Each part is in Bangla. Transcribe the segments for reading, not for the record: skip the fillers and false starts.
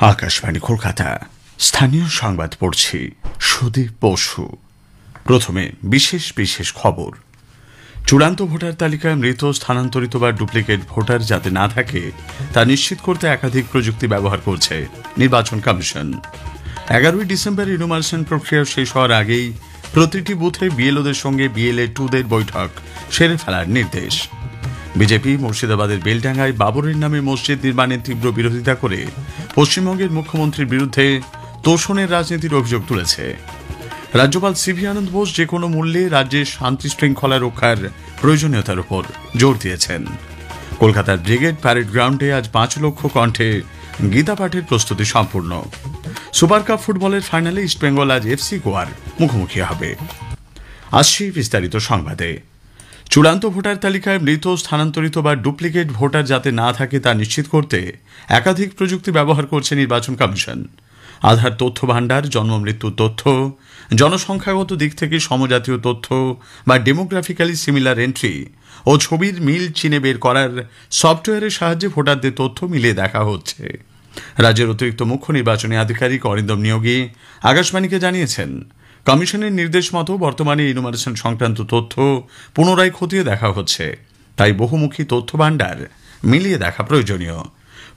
আকাশবাণী কলকাতা স্থানীয় সংবাদ পড়ছি সুদীপ বসু। প্রথমে বিশেষ বিশেষ খবর। চূড়ান্ত ভোটার তালিকায় মৃত, স্থানান্তরিত বা ডুপ্লিকেট ভোটার যাতে না থাকে তা নিশ্চিত করতে একাধিক প্রযুক্তি ব্যবহার করছে নির্বাচন কমিশন। 11ই ডিসেম্বর ইনুমারেশন প্রক্রিয়া শেষ হওয়ার আগেই প্রতিটি বুথে বিএলওদের সঙ্গে বিএলএ 2দের বৈঠক সেরে ফেলার নির্দেশ। বিজেপি মুর্শিদাবাদের বেলডাঙ্গায় বাবরের নামে মসজিদ নির্মাণের তীব্র বিরোধিতা করে পশ্চিমবঙ্গের মুখ্যমন্ত্রীর বিরুদ্ধে তোষণের রাজনীতির অভিযোগ তুলেছে। রাজ্যপাল সিভি আনন্দ বোস যে কোনো মূল্যে রাজ্যের শান্তি শৃঙ্খলা রক্ষার প্রয়োজনীয়তার উপর জোর দিয়েছেন। কলকাতার ব্রিগেড প্যারেড গ্রাউন্ডে আজ 5 লক্ষ কণ্ঠে গীতা পাঠের প্রস্তুতি সম্পূর্ণ। সুপার কাপ ফুটবলের ফাইনালে ইস্টবেঙ্গল আজ এফসি গোয়ার মুখোমুখি হবে। আসছি বিস্তারিত সংবাদে। চূড়ান্ত ভোটার তালিকায় মৃত, স্থানান্তরিত বা ডুপ্লিকেট ভোটার যাতে না থাকে তা নিশ্চিত করতে একাধিক প্রযুক্তি ব্যবহার করছে নির্বাচন কমিশন। আধার তথ্য ভাণ্ডার, জন্ম মৃত্যুর তথ্য, জনসংখ্যাগত দিক থেকে সমজাতীয় তথ্য বা ডেমোগ্রাফিক্যালি সিমিলার এন্ট্রি ও ছবির মিল চিনে বের করার সফটওয়্যারের সাহায্যে ভোটারদের তথ্য মিলিয়ে দেখা হচ্ছে। রাজ্যের অতিরিক্ত মুখ্য নির্বাচনী আধিকারিক অরিন্দম নিয়োগী আকাশবাণীকে জানিয়েছেন, কমিশনের নির্দেশ মতো বর্তমানে ইনুমারেশন সংক্রান্ত তথ্য পুনরায় খতিয়ে দেখা হচ্ছে, তাই বহুমুখী তথ্য ভাণ্ডার মিলিয়ে দেখা প্রয়োজনীয়।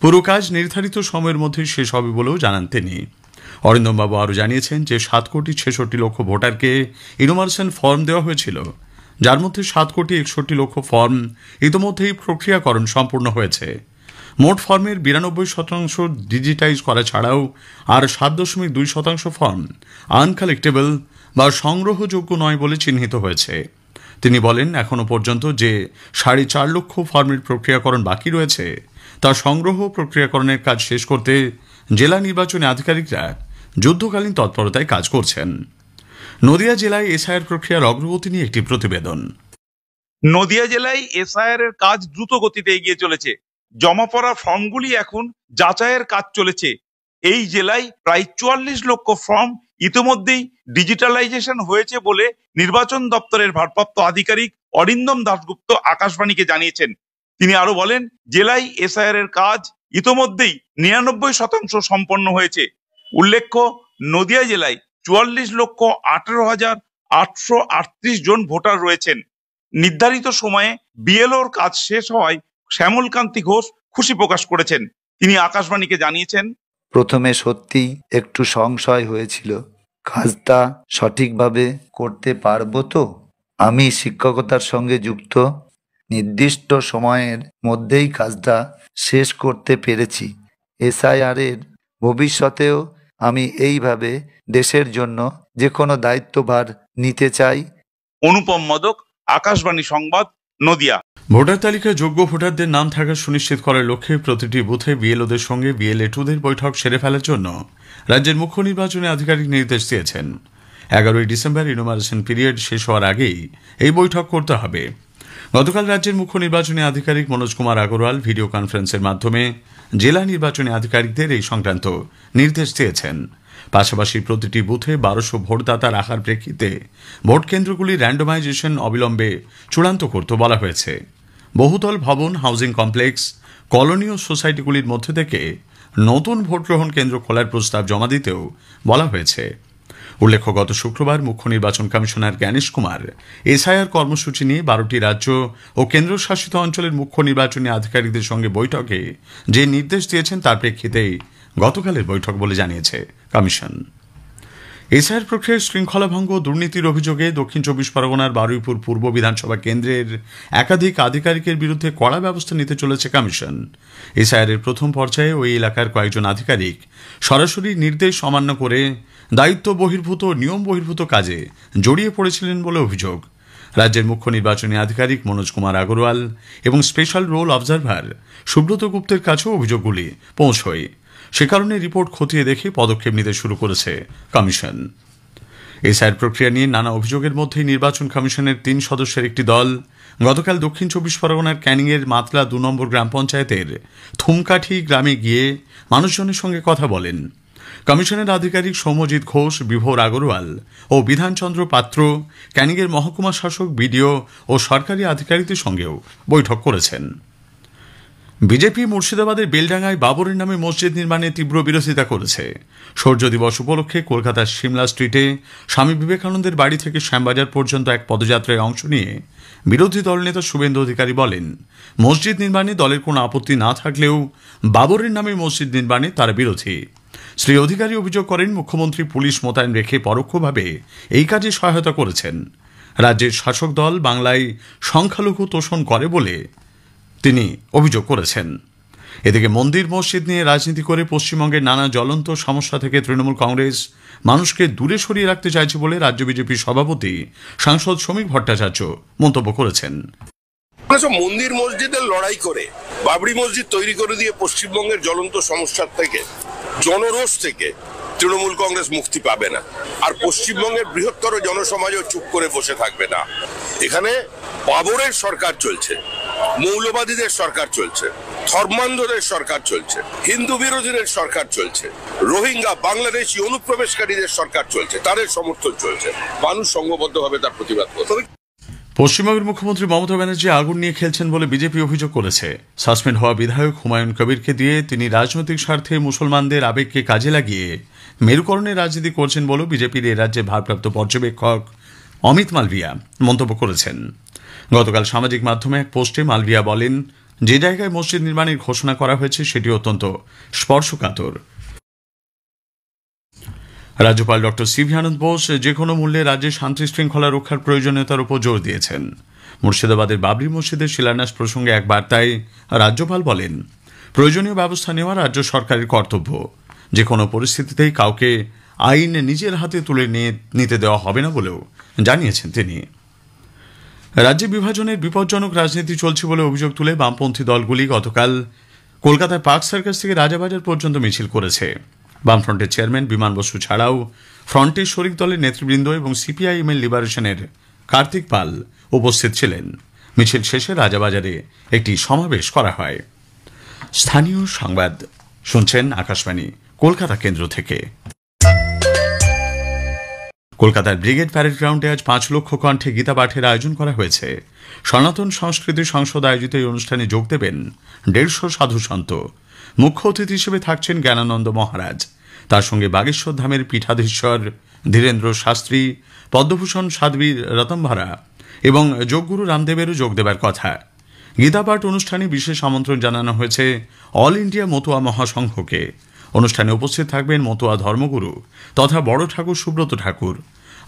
পুরো কাজ নির্ধারিত সময়ের মধ্যে শেষ হবে বলেও জানান তিনি। অরিন্দমবাবু আরও জানিয়েছেন যে 7,66,00,000 ভোটারকে ইনুমারেশন ফর্ম দেওয়া হয়েছিল, যার মধ্যে 7,61,00,000 ফর্ম ইতিমধ্যেই প্রক্রিয়াকরণ সম্পূর্ণ হয়েছে। মোট ফর্মের 92% ডিজিটাইজ করা ছাড়াও আর 7.2% ফর্ম আনকালেক্টেবল বা সংগ্রহযোগ্য নয় বলে চিহ্নিত হয়েছে। তিনি বলেন, এখনও পর্যন্ত যে 4.5 লক্ষ ফর্মের প্রক্রিয়াকরণ বাকি রয়েছে তা সংগ্রহ প্রক্রিয়াকরণের কাজ শেষ করতে জেলা নির্বাচনী আধিকারিকরা যুদ্ধকালীন তৎপরতায় কাজ করছেন। নদিয়া জেলায় এসআইআর প্রক্রিয়ার অগ্রগতি নিয়ে একটি প্রতিবেদন। নদিয়া জেলায় এসআইআর এর কাজ দ্রুত গতিতে এগিয়ে চলেছে। জমা পড়া ফর্মগুলি এখন যাচাইয়ের কাজ চলেছে। এই জেলায় প্রায় 44 লক্ষ ফর্ম ইতিমধ্যেই ডিজিটালাইজেশন হয়েছে বলে নির্বাচন দপ্তরের ভারপ্রাপ্ত আধিকারিক অরিন্দম দাশগুপ্ত আকাশবাণীকে জানিয়েছেন। তিনি আরো বলেন, জেলায় এসআইআর এর কাজ ইতিমধ্যেই 99% সম্পন্ন হয়েছে। উল্লেখ্য, নদিয়া জেলায় 44,18,838 জন ভোটার রয়েছেন। নির্ধারিত সময়ে বিএলওর কাজ শেষ হওয়ায় শ্যামলকান্তি ঘোষ খুশি প্রকাশ করেছেন। তিনি আকাশবাণীকে জানিয়েছেন, প্রথমে সত্যি একটু সংশয় হয়েছিল, কাজটা সঠিকভাবে করতে পারবো তো। আমি শিক্ষকতার সঙ্গে যুক্ত, নির্দিষ্ট সময়ের মধ্যেই কাজটা শেষ করতে পেরেছি। এসআইআর এর ভবিষ্যতেও আমি এইভাবে দেশের জন্য যে কোনো দায়িত্বভার নিতে চাই। অনুপম মদক, আকাশবাণী সংবাদ, নদিয়া। ভোটার তালিকায় যোগ্য ভোটারদের নাম থাকা সুনিশ্চিত করার লক্ষ্যে প্রতিটি বুথে বিএলওদের সঙ্গে বিএলএ 2দের বৈঠক সেরে ফেলার জন্য রাজ্যের মুখ্য নির্বাচনী আধিকারিক নির্দেশ দিয়েছেন। 11ই ডিসেম্বর ইনুমারেশন পিরিয়ড শেষ হওয়ার আগেই এই বৈঠক করতে হবে। গতকাল রাজ্যের মুখ্য নির্বাচনী আধিকারিক মনোজ কুমার আগরওয়াল ভিডিও কনফারেন্সের মাধ্যমে জেলা নির্বাচনী আধিকারিকদের এই সংক্রান্ত নির্দেশ দিয়েছেন। পাশাপাশি প্রতিটি বুথে 1200 ভোটদাতা রাখার প্রেক্ষিতে ভোট কেন্দ্রগুলি র্যান্ডমাইজেশন অবিলম্বে চূড়ান্ত করতে বলা হয়েছে। বহুতল ভবন, হাউজিং কমপ্লেক্স, কলোনি ও সোসাইটিগুলির মধ্যে থেকে নতুন ভোট গ্রহণ কেন্দ্র খোলার প্রস্তাব জমা দিতেও বলা হয়েছে। উল্লেখ্য, গত শুক্রবার মুখ্য নির্বাচন কমিশনার জ্ঞানেশ কুমার এসআইআর কর্মসূচি নিয়ে 12টি রাজ্য ও কেন্দ্রশাসিত অঞ্চলের মুখ্য নির্বাচনী আধিকারিকদের সঙ্গে বৈঠকে যে নির্দেশ দিয়েছেন তার প্রেক্ষিতেই গতকালের বৈঠক বলে জানিয়েছে কমিশন। এসআইআর প্রক্রিয়ায় শৃঙ্খলাভঙ্গ ও দুর্নীতির অভিযোগে দক্ষিণ 24 পরগনার বারুইপুর পূর্ব বিধানসভা কেন্দ্রের একাধিক আধিকারিকের বিরুদ্ধে কড়া ব্যবস্থা নিতে চলেছে কমিশন। এসআইআর এর প্রথম পর্যায়ে ওই এলাকার কয়েকজন আধিকারিক সরাসরি নির্দেশ অমান্য করে দায়িত্ব বহির্ভূত, নিয়ম বহির্ভূত কাজে জড়িয়ে পড়েছিলেন বলে অভিযোগ। রাজ্যের মুখ্য নির্বাচনী আধিকারিক মনোজ কুমার আগরওয়াল এবং স্পেশাল রোল অবজারভার সুব্রত গুপ্তের কাছেও অভিযোগগুলি পৌঁছয়। সে কারণে রিপোর্ট খতিয়ে দেখে পদক্ষেপ নিতে শুরু করেছে কমিশন। এসআইআর প্রক্রিয়া নিয়ে নানা অভিযোগের মধ্যেই নির্বাচন কমিশনের 3 সদস্যের একটি দল গতকাল দক্ষিণ 24 পরগনার ক্যানিংয়ের মাতলা 2 নম্বর গ্রাম পঞ্চায়েতের থুমকাঠি গ্রামে গিয়ে মানুষজনের সঙ্গে কথা বলেন। কমিশনের আধিকারিক সৌম্যজিৎ ঘোষ, বিভোর আগরওয়াল ও বিধানচন্দ্র পাত্র ক্যানিংয়ের মহকুমা শাসক, বিডিও ও সরকারি আধিকারিকদের সঙ্গেও বৈঠক করেছেন। বিজেপি মুর্শিদাবাদের বেলডাঙ্গায় বাবরের নামে মসজিদ নির্মাণে তীব্র বিরোধিতা করেছে। সূর্য দিবস উপলক্ষে কলকাতার সিমলা স্ট্রিটে স্বামী বিবেকানন্দের বাড়ি থেকে শ্যামবাজার পর্যন্ত এক পদযাত্রায় অংশ নিয়ে বিরোধী দলনেতা শুভেন্দু অধিকারী বলেন, মসজিদ নির্মাণে দলের কোনো আপত্তি না থাকলেও বাবরের নামে মসজিদ নির্মাণে তারা বিরোধী। শ্রী অধিকারী অভিযোগ করেন, মুখ্যমন্ত্রী পুলিশ মোতায়েন রেখে পরোক্ষভাবে এই কাজে সহায়তা করেছেন। রাজ্যের শাসক দল বাংলায় সংখ্যালঘু তোষণ করে বলে তিনি অভিযোগ করেছেন। এদিকে মন্দির মসজিদ নিয়ে রাজনীতি করে পশ্চিমবঙ্গের নানা জ্বলন্ত সমস্যা থেকে তৃণমূল কংগ্রেস মানুষকে দূরে সরিয়ে রাখতে চাইছে বলে রাজ্য বিজেপির সভাপতি সাংসদ শ্রমিক ভট্টাচার্য মন্তব্য করেছেন। মন্দির মসজিদের লড়াই করে বাবরি মসজিদ তৈরি করে দিয়ে পশ্চিমবঙ্গের জ্বলন্ত সমস্যার থেকে, জনরোষ থেকে তৃণমূল কংগ্রেস মুক্তি পাবে না। আর পশ্চিমবঙ্গের বৃহত্তর জনসমাজও চুপ করে বসে থাকবে না। এখানে বাবরের সরকার চলছে, মৌলবাদীদের সরকার চলছে, ধর্মান্ধদের সরকার চলছে, হিন্দু বিরোধীদের সরকার চলছে, রোহিঙ্গা বাংলাদেশি অনুপ্রবেশকারীদের সরকার চলছে, তাদের সমর্থন চলছে। মানুষ সংঘবদ্ধভাবে তার প্রতিবাদ করতে হবে। পশ্চিমবঙ্গের মুখ্যমন্ত্রী মমতা ব্যানার্জি আগুন নিয়ে খেলছেন বলে বিজেপি অভিযোগ করেছে। সাসপেন্ড হওয়া বিধায়ক হুমায়ুন কবিরকে দিয়ে তিনি রাজনৈতিক স্বার্থে মুসলমানদের আবেগকে কাজে লাগিয়ে মেরুকরণের রাজনীতি করছেন বলেও বিজেপির এ রাজ্যের ভারপ্রাপ্ত পর্যবেক্ষক অমিত মালভিয়া মন্তব্য করেছেন। গতকাল সামাজিক মাধ্যমে এক পোস্টে মালভিয়া বলেন, যে জায়গায় মসজিদ নির্মাণের ঘোষণা করা হয়েছে সেটি অত্যন্ত স্পর্শকাতর। রাজ্যপাল ডক্টর সিভি আনন্দ বোস যে কোনো মূল্যে রাজ্যে শান্তি শৃঙ্খলা রক্ষার প্রয়োজনীয়তার উপর জোর দিয়েছেন। মুর্শিদাবাদের বাবরি মসজিদের শিলান্যাস প্রসঙ্গে এক বার্তায় রাজ্যপাল বলেন, প্রয়োজনীয় ব্যবস্থা নেওয়া রাজ্য সরকারের কর্তব্য। যে কোনো পরিস্থিতিতেই কাউকে আইন নিজের হাতে তুলে নিতে দেওয়া হবে না বলেও জানিয়েছেন তিনি। রাজ্যে বিভাজনের বিপজ্জনক রাজনীতি চলছে বলে অভিযোগ তুলে বামপন্থী দলগুলি গতকাল কলকাতায় পার্ক সার্কাস থেকে রাজাবাজার পর্যন্ত মিছিল করেছে। বামফ্রন্টের চেয়ারম্যান বিমান বসু ছাড়াও ফ্রন্টের শরিক দলের নেতৃবৃন্দ এবং সিপিআইএম লিবারেশনের কার্তিক পাল উপস্থিত ছিলেন। মিছিল শেষে রাজাবাজারে একটি সমাবেশ করা হয়। স্থানীয় সংবাদ শুনছেন আকাশবাণী কলকাতা কেন্দ্র থেকে। কলকাতার ব্রিগেড প্যারেড গ্রাউন্ডে আজ 5 লক্ষ কণ্ঠে গীতা পাঠের আয়োজন করা হয়েছে। সনাতন সংস্কৃতি সংসদ আয়োজিত এই অনুষ্ঠানে যোগ দেবেন 150 সাধু সন্ত। মুখ্য অতিথি হিসেবে থাকছেন জ্ঞানানন্দ মহারাজ। তার সঙ্গে বাগেশ্বর ধামের পীঠাধীশ্বর ধীরেন্দ্র শাস্ত্রী, পদ্মভূষণ সাধ্বী রতনভারা এবং যোগগুরু রামদেবেরও যোগ দেবার কথা। গীতাপাঠ অনুষ্ঠানে বিশেষ আমন্ত্রণ জানানো হয়েছে অল ইন্ডিয়া মতুয়া মহাসংঘকে। অনুষ্ঠানে উপস্থিত থাকবেন মতুয়া ধর্মগুরু তথা বড় ঠাকুর সুব্রত ঠাকুর।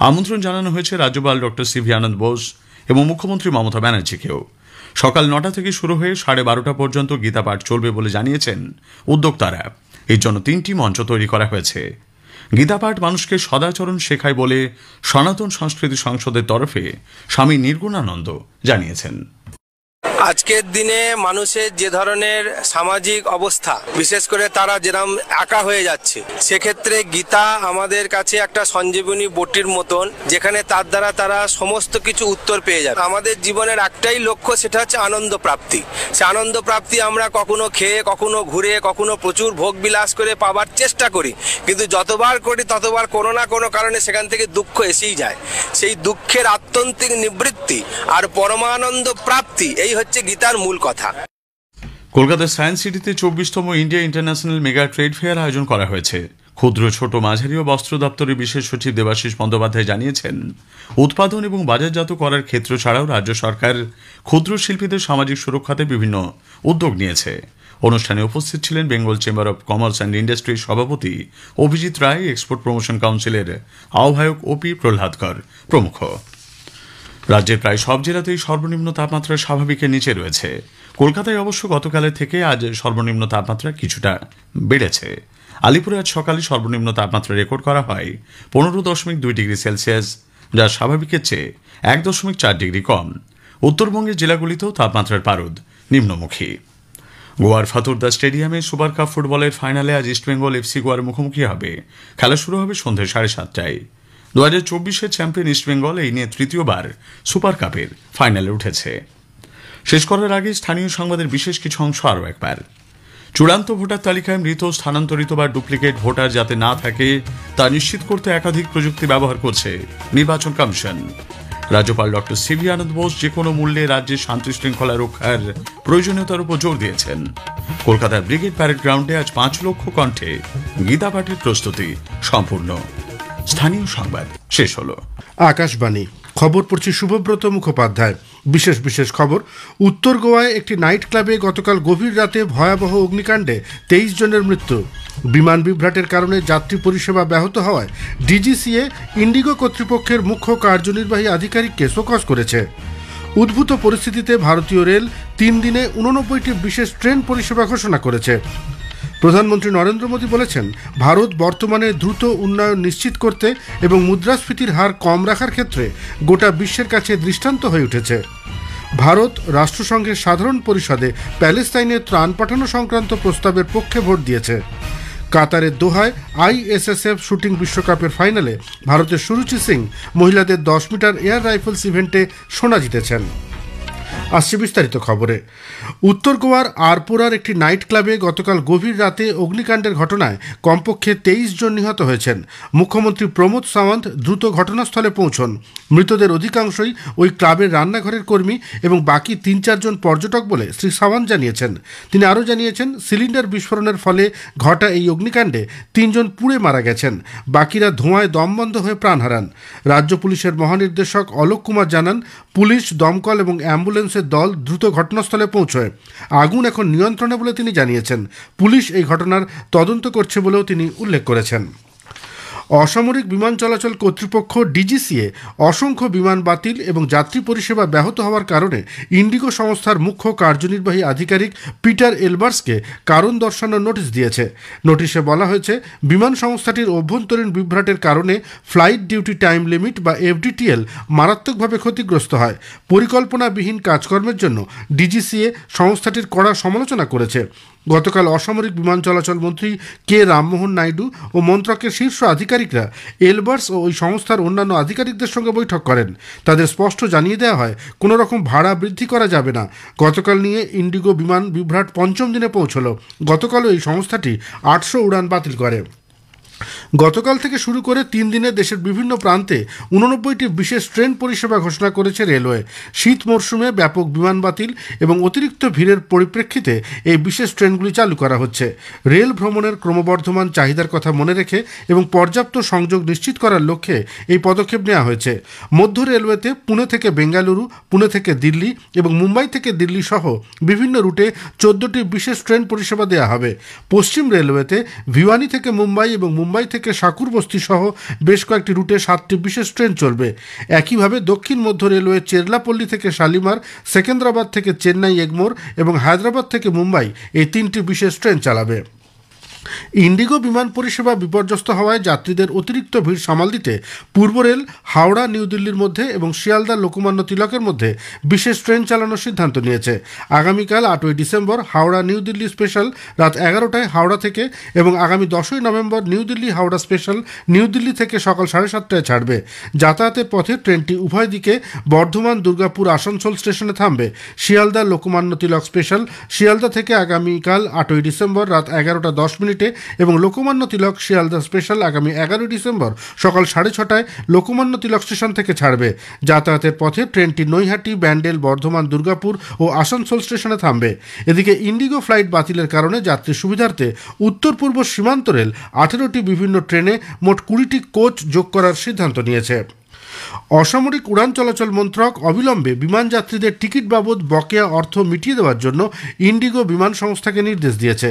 আমন্ত্রণ জানানো হয়েছে রাজ্যপাল ডক্টর সিভি আনন্দ বোস এবং মুখ্যমন্ত্রী মমতা ব্যানার্জিকেও। সকাল 9টা থেকে শুরু হয়ে 12:30 পর্যন্ত গীতাপাঠ চলবে বলে জানিয়েছেন উদ্যোক্তারা। এর জন্য 3টি মঞ্চ তৈরি করা হয়েছে। গীতাপাঠ মানুষকে সদাচরণ শেখায় বলে সনাতন সংস্কৃতি সংসদের তরফে স্বামী নির্গুণানন্দ জানিয়েছেন। আজকের দিনে মানুষের যে ধরনের সামাজিক অবস্থা, বিশেষ করে তারা যেরকম একা হয়ে যাচ্ছে, সেক্ষেত্রে গীতা আমাদের কাছে একটা সঞ্জীবনী বটির মতন, যেখানে তার দ্বারা তারা সমস্ত কিছু উত্তর পেয়ে যাবে। আমাদের জীবনের একটাই লক্ষ্য, সেটা হচ্ছে আনন্দ প্রাপ্তি। সে আনন্দ প্রাপ্তি আমরা কখনো খেয়ে, কখনো ঘুরে, কখনো প্রচুর ভোগ বিলাস করে পাবার চেষ্টা করি, কিন্তু যতবার করি ততবার কোনো না কোনো কারণে সেখান থেকে দুঃখ এসেই যায়। সেই দুঃখের আত্যন্তিক নিবৃত্তি আর পরমানন্দ প্রাপ্তি, এই হচ্ছে গীতার মূল কথা। কলকাতার সায়েন্স সিটিতে 24তম India International Mega Trade Fair আয়োজন করা হয়েছে। ক্ষুদ্র, ছোট, মাঝারি ও বস্ত্র দপ্তরের বিশেষ সচিব দেবাশিস বন্দ্যোপাধ্যায় জানিয়েছেন, উৎপাদন এবং বাজারজাত করার ক্ষেত্র ছাড়াও রাজ্য সরকার ক্ষুদ্র শিল্পীদের সামাজিক সুরক্ষাতে বিভিন্ন উদ্যোগ নিয়েছে। অনুষ্ঠানে উপস্থিত ছিলেন Bengal chamber of commerce and ইন্ডাস্ট্রির সভাপতি অভিজিৎ রায়, এক্সপোর্ট প্রমোশন কাউন্সিলের আহ্বায়ক ওপি প্রহ্লাদকর প্রমুখ। রাজ্যের প্রায় সব জেলাতেই সর্বনিম্ন তাপমাত্রা স্বাভাবিকের নিচে রয়েছে। কলকাতায় অবশ্য গতকালের থেকে আজ সর্বনিম্ন তাপমাত্রা কিছুটা বেড়েছে। আলিপুরে আজ সকালে সর্বনিম্ন তাপমাত্রা রেকর্ড করা হয় 15.2 ডিগ্রি সেলসিয়াস, যা স্বাভাবিকের চেয়ে 1.4 ডিগ্রি কম। উত্তরবঙ্গের জেলাগুলিতেও তাপমাত্রার পারদ নিম্নমুখী। গোয়ার ফাতুর্দা স্টেডিয়ামে সুপার কাপ ফুটবলের ফাইনালে আজ ইস্টবেঙ্গল এফসি গোয়ার মুখোমুখি হবে। খেলা শুরু হবে সন্ধ্যে 7:30টায়। 2024-এর চ্যাম্পিয়ন ইস্টবেঙ্গল এই নিয়ে তৃতীয়বার সুপার কাপের ফাইনালে উঠেছে। শেষ করার আগে স্থানীয় সংবাদের বিশেষ কিছু অংশ আরও একবার। চূড়ান্ত ভোটার তালিকায় মৃত, স্থানান্তরিত বা ডুপ্লিকেট ভোটার যাতে না থাকে তা নিশ্চিত করতে একাধিক প্রযুক্তি ব্যবহার করছে নির্বাচন কমিশন। রাজ্যপাল ডক্টর সিভি আনন্দ বোস যে কোনো মূল্যে রাজ্যের শান্তি শৃঙ্খলা রক্ষার প্রয়োজনীয়তার উপর জোর দিয়েছেন। কলকাতার ব্রিগেড প্যারেড গ্রাউন্ডে আজ 5 লক্ষ কণ্ঠে গীতা পাঠের প্রস্তুতি সম্পূর্ণ। স্থানীয় সংবাদ শেষ হলো। আকাশবাণী খবর পড়ছি শুভব্রত মুখোপাধ্যায়। বিশেষ খবর। উত্তর গোয়ায় একটি নাইট ক্লাবে গতকাল গভীর রাতে ভয়াবহ অগ্নিকাণ্ডে 23 জনের মৃত্যু। বিমান বিভ্রাটের কারণে যাত্রী পরিষেবা ব্যাহত হওয়ায় ডিজিসিএ ইন্ডিগো কর্তৃপক্ষের মুখ্য কার্যনির্বাহী আধিকারিককে শোকজ করেছে। উদ্ভূত পরিস্থিতিতে ভারতীয় রেল 3 দিনে 89টি বিশেষ ট্রেন পরিষেবা ঘোষণা করেছে। প্রধানমন্ত্রী নরেন্দ্র মোদী বলেছেন, ভারত বর্তমানে দ্রুত উন্নয়ন নিশ্চিত করতে এবং মুদ্রাস্ফীতির হার কম রাখার ক্ষেত্রে গোটা বিশ্বের কাছে দৃষ্টান্ত হয়ে উঠেছে। ভারত রাষ্ট্রসংঘের সাধারণ পরিষদে প্যালেস্তাইনে ত্রাণ পাঠানো সংক্রান্ত প্রস্তাবের পক্ষে ভোট দিয়েছে। কাতারের দোহায় ISSF শুটিং বিশ্বকাপের ফাইনালে ভারতের সুরুচি সিং মহিলাদের 10 মিটার এয়ার রাইফেলস ইভেন্টে সোনা জিতেছেন। আসছে বিস্তারিত খবরে। উত্তর গোয়ার আরপোরার একটি নাইট ক্লাবে গতকাল গভীর রাতে অগ্নিকাণ্ডের ঘটনায় কমপক্ষে 23 জন নিহত হয়েছেন। মুখ্যমন্ত্রী প্রমোদ সাওয়ন্ত দ্রুত ঘটনাস্থলে পৌঁছন। মৃতদের অধিকাংশই ওই ক্লাবের রান্নাঘরের কর্মী এবং বাকি 3-4 জন পর্যটক বলে শ্রী সাওয়ন্ত জানিয়েছেন। তিনি আরও জানিয়েছেন, সিলিন্ডার বিস্ফোরণের ফলে ঘটা এই অগ্নিকাণ্ডে 3 জন পুড়ে মারা গেছেন, বাকিরা ধোঁয়ায় দমবন্ধ হয়ে প্রাণ হারান। রাজ্য পুলিশের মহানির্দেশক অলোক কুমার জানান, পুলিশ, দমকল এবং অ্যাম্বুলেন্সের দল দ্রুত ঘটনাস্থলে পৌঁছয়। আগুন এখন নিয়ন্ত্রণে বলে তিনি জানিয়েছেন। পুলিশ এই ঘটনার তদন্ত করছে বলেও তিনি উল্লেখ করেছেন। অসামরিক বিমান চলাচল কর্তৃপক্ষ ডিজিসিএ অসংখ্য বিমান বাতিল এবং যাত্রী পরিষেবা ব্যাহত হওয়ার কারণে ইন্ডিগো সংস্থার মুখ্য কার্যনির্বাহী আধিকারিক পিটার এলবার্সকে কারণ দর্শানোর নোটিশ দিয়েছে। নোটিশে বলা হয়েছে, বিমান সংস্থাটির অভ্যন্তরীণ বিভ্রাটের কারণে ফ্লাইট ডিউটি টাইম লিমিট বা FDTL মারাত্মকভাবে ক্ষতিগ্রস্ত হয়। পরিকল্পনাবিহীন কাজকর্মের জন্য ডিজিসিএ সংস্থাটির কড়া সমালোচনা করেছে। গতকাল অসামরিক বিমান চলাচল মন্ত্রী কে রামমোহন নাইডু ও মন্ত্রকের শীর্ষ আধিকারিকরা এলবার্স ও ওই সংস্থার অন্যান্য আধিকারিকদের সঙ্গে বৈঠক করেন। তাদের স্পষ্ট জানিয়ে দেওয়া হয়, কোনো রকম ভাড়া বৃদ্ধি করা যাবে না। গতকাল নিয়ে ইন্ডিগো বিমান বিভ্রাট 5ম দিনে পৌঁছল। গতকালও এই সংস্থাটি 800 উড়ান বাতিল করে। গতকাল থেকে শুরু করে 3 দিনে দেশের বিভিন্ন প্রান্তে 89টি বিশেষ ট্রেন পরিষেবা ঘোষণা করেছে রেলওয়ে। শীত মরশুমে ব্যাপক বিমান বাতিল এবং অতিরিক্ত ভিড়ের পরিপ্রেক্ষিতে এই বিশেষ ট্রেনগুলি চালু করা হচ্ছে। রেল ভ্রমণের ক্রমবর্ধমান চাহিদার কথা মনে রেখে এবং পর্যাপ্ত সংযোগ নিশ্চিত করার লক্ষ্যে এই পদক্ষেপ নেওয়া হয়েছে। মধ্য রেলওয়েতে পুনে থেকে বেঙ্গালুরু, পুনে থেকে দিল্লি এবং মুম্বাই থেকে দিল্লি সহ বিভিন্ন রুটে 14টি বিশেষ ট্রেন পরিষেবা দেওয়া হবে। পশ্চিম রেলওয়েতে ভিওয়ানি থেকে মুম্বাই এবং মুম্বাই থেকে সাকুর বস্তি সহ বেশ কয়েকটি রুটে 7টি বিশেষ ট্রেন চলবে। একইভাবে দক্ষিণ মধ্য রেলওয়ে চেরলাপল্লী থেকে শালিমার, সেকেন্দ্রাবাদ থেকে চেন্নাই এগমোর এবং হায়দ্রাবাদ থেকে মুম্বাই এই 3টি বিশেষ ট্রেন চালাবে। ইন্ডিগো বিমান পরিষেবা বিপর্যস্ত হওয়ায় যাত্রীদের অতিরিক্ত ভিড় সামাল দিতে পূর্ব রেল হাওড়া নিউ দিল্লির মধ্যে এবং শিয়ালদা লোকমান্য তিলকের মধ্যে বিশেষ ট্রেন চালানোর সিদ্ধান্ত নিয়েছে। আগামীকাল 8ই ডিসেম্বর হাওড়া নিউ দিল্লি স্পেশাল রাত 11টায় হাওড়া থেকে এবং আগামী 10ই নভেম্বর নিউ দিল্লি হাওড়া স্পেশাল নিউ দিল্লি থেকে সকাল 7:30টায় ছাড়বে। যাতায়াতের পথে ট্রেনটি উভয় দিকে বর্ধমান, দুর্গাপুর, আসানসোল স্টেশনে থামবে। শিয়ালদা লোকমান্য তিলক স্পেশাল শিয়ালদা থেকে আগামীকাল 8ই ডিসেম্বর রাত 11:10 এবং লোকমান্য তিলক শিয়ালদা স্পেশাল আগামী 11ই ডিসেম্বর সকাল 6:30টায় লোকমান্য তিলক স্টেশন থেকে ছাড়বে। যাতায়াতের পথে ট্রেনটি নৈহাটি, ব্যান্ডেল, বর্ধমান, দুর্গাপুর ও আসানসোল স্টেশনে থামবে। এদিকে ইন্ডিগো ফ্লাইট বাতিলের কারণে যাত্রী সুবিধার্থে উত্তর পূর্ব সীমান্ত রেল 18টি বিভিন্ন ট্রেনে মোট 20টি কোচ যোগ করার সিদ্ধান্ত নিয়েছে। অসামরিক উড়ান চলাচল মন্ত্রক অবিলম্বে বিমান যাত্রীদের টিকিট বাবদ বকেয়া অর্থ মিটিয়ে দেওয়ার জন্য ইন্ডিগো বিমান সংস্থাকে নির্দেশ দিয়েছে।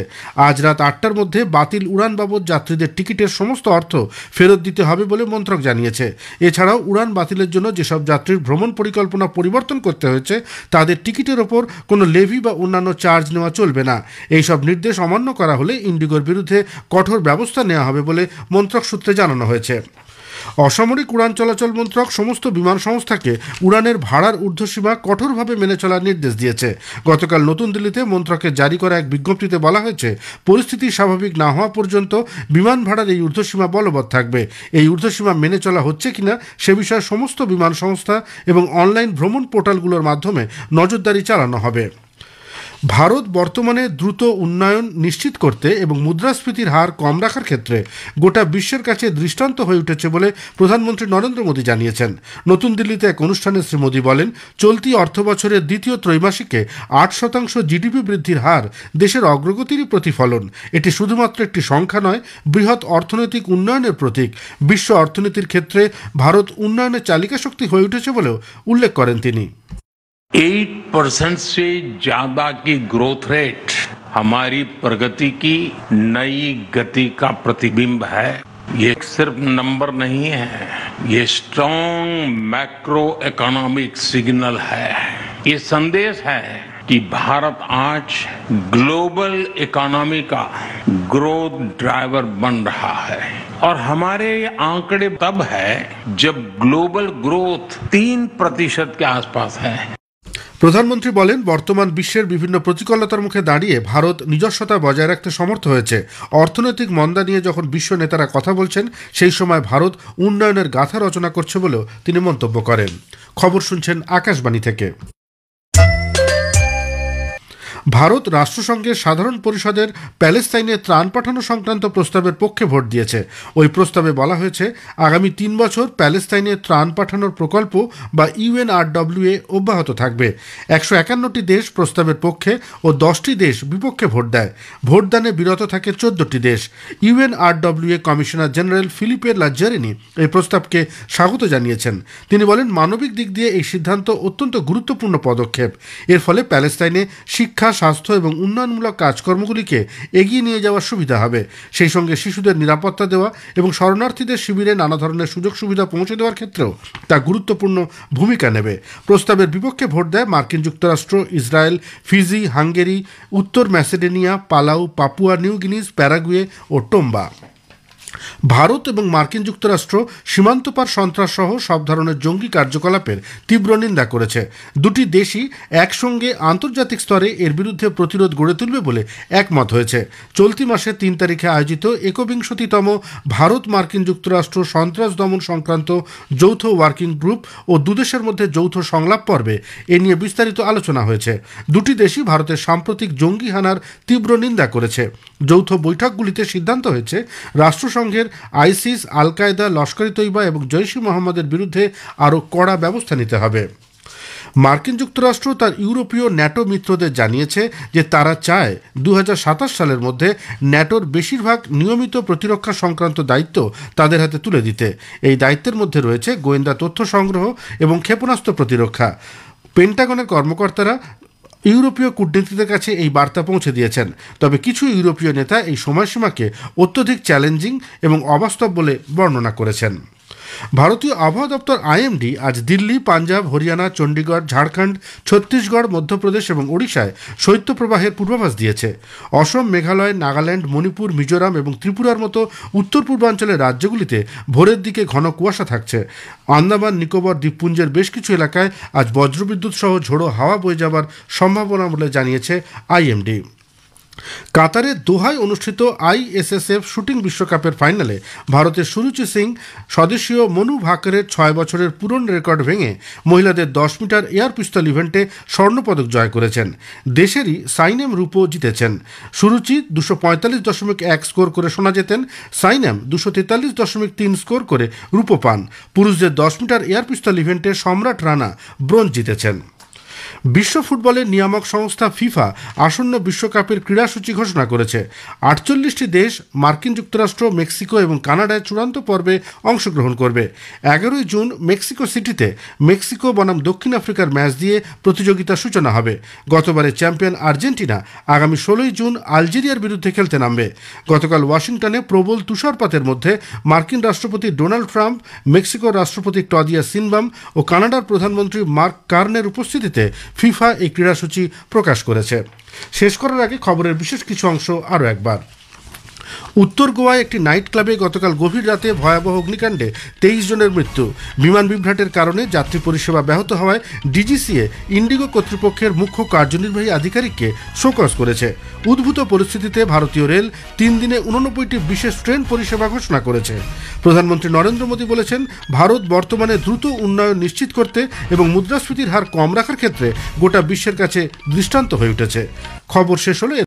আজ রাত 8টার মধ্যে বাতিল উড়ান বাবদ যাত্রীদের টিকিটের সমস্ত অর্থ ফেরত দিতে হবে বলে মন্ত্রক জানিয়েছে। এছাড়াও উড়ান বাতিলের জন্য যেসব যাত্রীর ভ্রমণ পরিকল্পনা পরিবর্তন করতে হয়েছে তাদের টিকিটের ওপর কোনো লেভি বা অন্যান্য চার্জ নেওয়া চলবে না। এইসব নির্দেশ অমান্য করা হলে ইন্ডিগোর বিরুদ্ধে কঠোর ব্যবস্থা নেওয়া হবে বলে মন্ত্রক সূত্রে জানানো হয়েছে। অসামরিক উড়ান চলাচল মন্ত্রক সমস্ত বিমান সংস্থাকে উড়ানের ভাড়ার ঊর্ধ্বসীমা কঠোরভাবে মেনে চলার নির্দেশ দিয়েছে। গতকাল নতুন দিল্লিতে মন্ত্রকের জারি করা এক বিজ্ঞপ্তিতে বলা হয়েছে, পরিস্থিতি স্বাভাবিক না হওয়া পর্যন্ত বিমান ভাড়ার এই ঊর্ধ্বসীমা বলবৎ থাকবে। এই ঊর্ধ্বসীমা মেনে চলা হচ্ছে কিনা সে বিষয়ে সমস্ত বিমান সংস্থা এবং অনলাইন ভ্রমণ পোর্টালগুলোর মাধ্যমে নজরদারি চালানো হবে। ভারত বর্তমানে দ্রুত উন্নয়ন নিশ্চিত করতে এবং মুদ্রাস্ফীতির হার কম রাখার ক্ষেত্রে গোটা বিশ্বের কাছে দৃষ্টান্ত হয়ে উঠেছে বলে প্রধানমন্ত্রী নরেন্দ্র মোদী জানিয়েছেন। নতুন দিল্লিতে এক অনুষ্ঠানে শ্রী মোদী বলেন, চলতি অর্থবছরের দ্বিতীয় ত্রৈমাসিকে 8% জিডিপি বৃদ্ধির হার দেশের অগ্রগতিরই প্রতিফলন। এটি শুধুমাত্র একটি সংখ্যা নয়, বৃহৎ অর্থনৈতিক উন্নয়নের প্রতীক। বিশ্ব অর্থনীতির ক্ষেত্রে ভারত উন্নয়নের চালিকা শক্তি হয়ে উঠেছে বলেও উল্লেখ করেন তিনি। 8% से ज्यादा की ग्रोथ रेट हमारी प्रगति की नई गति का प्रतिबिंब है। ये सिर्फ नंबर नहीं है, ये स्ट्रॉन्ग मैक्रो इकोनॉमिक सिग्नल है। ये संदेश है कि भारत आज ग्लोबल इकोनॉमी का ग्रोथ ड्राइवर बन रहा है और हमारे आंकड़े तब है जब ग्लोबल ग्रोथ 3% के आसपास है। প্রধানমন্ত্রী বলেন, বর্তমান বিশ্বের বিভিন্ন প্রতিকূলতার মুখে দাঁড়িয়ে ভারত নিজস্বতা বজায় রাখতে সমর্থ হয়েছে। অর্থনৈতিক মন্দা নিয়ে যখন বিশ্ব নেতারা কথা বলছেন, সেই সময় ভারত উন্নয়নের গাথা রচনা করছে বলেও তিনি মন্তব্য করেন। খবর শুনছেন আকাশবাণী থেকে। ভারত রাষ্ট্রসংঘের সাধারণ পরিষদের প্যালেস্তাইনে ত্রাণ পাঠানো সংক্রান্ত প্রস্তাবের পক্ষে ভোট দিয়েছে। ওই প্রস্তাবে বলা হয়েছে, আগামী 3 বছর প্যালেস্তাইনে ত্রাণ পাঠানোর প্রকল্প বা UNRWA অব্যাহত থাকবে। 151টি দেশ প্রস্তাবের পক্ষে ও 10টি দেশ বিপক্ষে ভোট দেয়। ভোটদানে বিরত থাকে 14টি দেশ। UNRWA commissioner general Philippe Lazzarini এই প্রস্তাবকে স্বাগত জানিয়েছেন। তিনি বলেন, মানবিক দিক দিয়ে এই সিদ্ধান্ত অত্যন্ত গুরুত্বপূর্ণ পদক্ষেপ। এর ফলে প্যালেস্তাইনে শিক্ষা, স্বাস্থ্য এবং উন্নয়নমূলক কাজকর্মগুলিকে এগিয়ে নিয়ে যাওয়ার সুবিধা হবে। সেই সঙ্গে শিশুদের নিরাপত্তা দেওয়া এবং শরণার্থীদের শিবিরে নানা ধরনের সুযোগ সুবিধা পৌঁছে দেওয়ার ক্ষেত্রেও তা গুরুত্বপূর্ণ ভূমিকা নেবে। প্রস্তাবের বিপক্ষে ভোট দেয় মার্কিন যুক্তরাষ্ট্র, ইসরায়েল, ফিজি, হাঙ্গেরি, উত্তর Macedonia, Palau, Papua New Guinea, Paraguay ও টোম্বা। ভারত এবং মার্কিন যুক্তরাষ্ট্র সীমান্তপার সন্ত্রাস সহ সব ধরনের জঙ্গি কার্যকলাপের তীব্র নিন্দা করেছে। দুটি দেশই একসঙ্গে আন্তর্জাতিক স্তরে এর বিরুদ্ধে প্রতিরোধ গড়ে তুলবে বলে একমত হয়েছে। চলতি মাসের 3 তারিখে আয়োজিত 61তম ভারত মার্কিন যুক্তরাষ্ট্র সন্ত্রাস দমন সংক্রান্ত যৌথ ওয়ার্কিং গ্রুপ ও দুদেশের মধ্যে যৌথ সংলাপ পর্বে এ নিয়ে বিস্তারিত আলোচনা হয়েছে। দুটি দেশই ভারতের সাম্প্রতিক জঙ্গি হানার তীব্র নিন্দা করেছে। যৌথ বৈঠকগুলিতে সিদ্ধান্ত হয়েছে, রাষ্ট্রসংঘের আইসিস, আল কায়দা, লস্কর ই তৈবা এবং জৈশ-ই মোহাম্মদের বিরুদ্ধে আরও কড়া ব্যবস্থা নিতে হবে। মার্কিন যুক্তরাষ্ট্র তার ইউরোপীয় ন্যাটো মিত্রদের জানিয়েছে যে তারা চায় 2027 সালের মধ্যে ন্যাটোর বেশিরভাগ নিয়মিত প্রতিরক্ষা সংক্রান্ত দায়িত্ব তাদের হাতে তুলে দিতে। এই দায়িত্বের মধ্যে রয়েছে গোয়েন্দা তথ্য সংগ্রহ এবং ক্ষেপণাস্ত্র প্রতিরক্ষা। পেন্টাগনের কর্মকর্তারা ইউরোপীয় কূটনীতিকদের কাছে এই বার্তা পৌঁছে দিয়েছেন। তবে কিছু ইউরোপীয় নেতা এই সময়সীমাকে অত্যধিক চ্যালেঞ্জিং এবং অবাস্তব বলে বর্ণনা করেছেন। ভারতীয় আবহাওয়া দপ্তর IMD আজ দিল্লি, পাঞ্জাব, হরিয়ানা, চণ্ডীগড়, ঝাড়খণ্ড, ছত্তিশগড়, মধ্যপ্রদেশ এবং ওড়িশায় শৈত্যপ্রবাহের পূর্বাভাস দিয়েছে। অসম, মেঘালয়, নাগাল্যান্ড, মণিপুর, মিজোরাম এবং ত্রিপুরার মতো উত্তর পূর্বাঞ্চলের রাজ্যগুলিতে ভোরের দিকে ঘন কুয়াশা থাকছে। আন্দামান নিকোবর দ্বীপপুঞ্জের বেশ কিছু এলাকায় আজ বজ্রবিদ্যুৎ সহ ঝোড়ো হাওয়া বয়ে যাবার সম্ভাবনা বলে জানিয়েছে IMD। কাতারের দোহায় অনুষ্ঠিত ISSF শুটিং বিশ্বকাপের ফাইনালে ভারতের সুরুচি সিং স্বদেশীয় মনু ভাকরের 6 বছরের পুরনো রেকর্ড ভেঙে মহিলাদের 10 মিটার এয়ার পিস্তল ইভেন্টে স্বর্ণপদক জয় করেছেন। দেশেরই সাইনেম রূপো জিতেছেন। সুরুচি 245.1 স্কোর করে সোনা জেতেন। সাইনেম 243.3 স্কোর করে রূপো পান। পুরুষদের 10 মিটার এয়ার পিস্তল ইভেন্টে সম্রাট রানা ব্রোঞ্জ জিতেছেন। বিশ্ব ফুটবলের নিয়ামক সংস্থা ফিফা আসন্ন বিশ্বকাপের ক্রীড়াসূচি ঘোষণা করেছে। 48টি দেশ মার্কিন যুক্তরাষ্ট্র, মেক্সিকো এবং কানাডায় চূড়ান্ত পর্বে অংশগ্রহণ করবে। 11 জুন মেক্সিকো সিটিতে মেক্সিকো বনাম দক্ষিণ আফ্রিকার ম্যাচ দিয়ে প্রতিযোগিতার সূচনা হবে। গতবারের চ্যাম্পিয়ন আর্জেন্টিনা আগামী 16 জুন আলজেরিয়ার বিরুদ্ধে খেলতে নামবে। গতকাল ওয়াশিংটনে প্রবল তুষারপাতের মধ্যে মার্কিন রাষ্ট্রপতি ডোনাল্ড ট্রাম্প, মেক্সিকোর রাষ্ট্রপতি ক্লদিয়া সিনবাম ও কানাডার প্রধানমন্ত্রী মার্ক কার্নের উপস্থিতিতে ফিফা এই ক্রীড়াসূচি প্রকাশ করেছে। শেষ করার আগে খবরের বিশেষ কিছু অংশ আরও একবার। উত্তর গোয়ায় একটি নাইট ক্লাবে গতকাল গভীর রাতে ভয়াবহ অগ্নিকাণ্ডে 23 জনের মৃত্যু। বিমান বিভ্রাটের কারণে যাত্রী পরিষেবা ব্যাহত হওয়ায় ডিজিসিএ ইন্ডিগো কর্তৃপক্ষের মুখ্য কার্যনির্বাহী আধিকারিককে শোকজ করেছে। উদ্ভূত পরিস্থিতিতে ভারতীয় রেল 3 দিনে 89টি বিশেষ ট্রেন পরিষেবা ঘোষণা করেছে। প্রধানমন্ত্রী নরেন্দ্র মোদী বলেছেন, ভারত বর্তমানে দ্রুত উন্নয়ন নিশ্চিত করতে এবং মুদ্রাস্ফীতির হার কম রাখার ক্ষেত্রে গোটা বিশ্বের কাছে দৃষ্টান্ত হয়ে উঠেছে। খবর শেষ হলে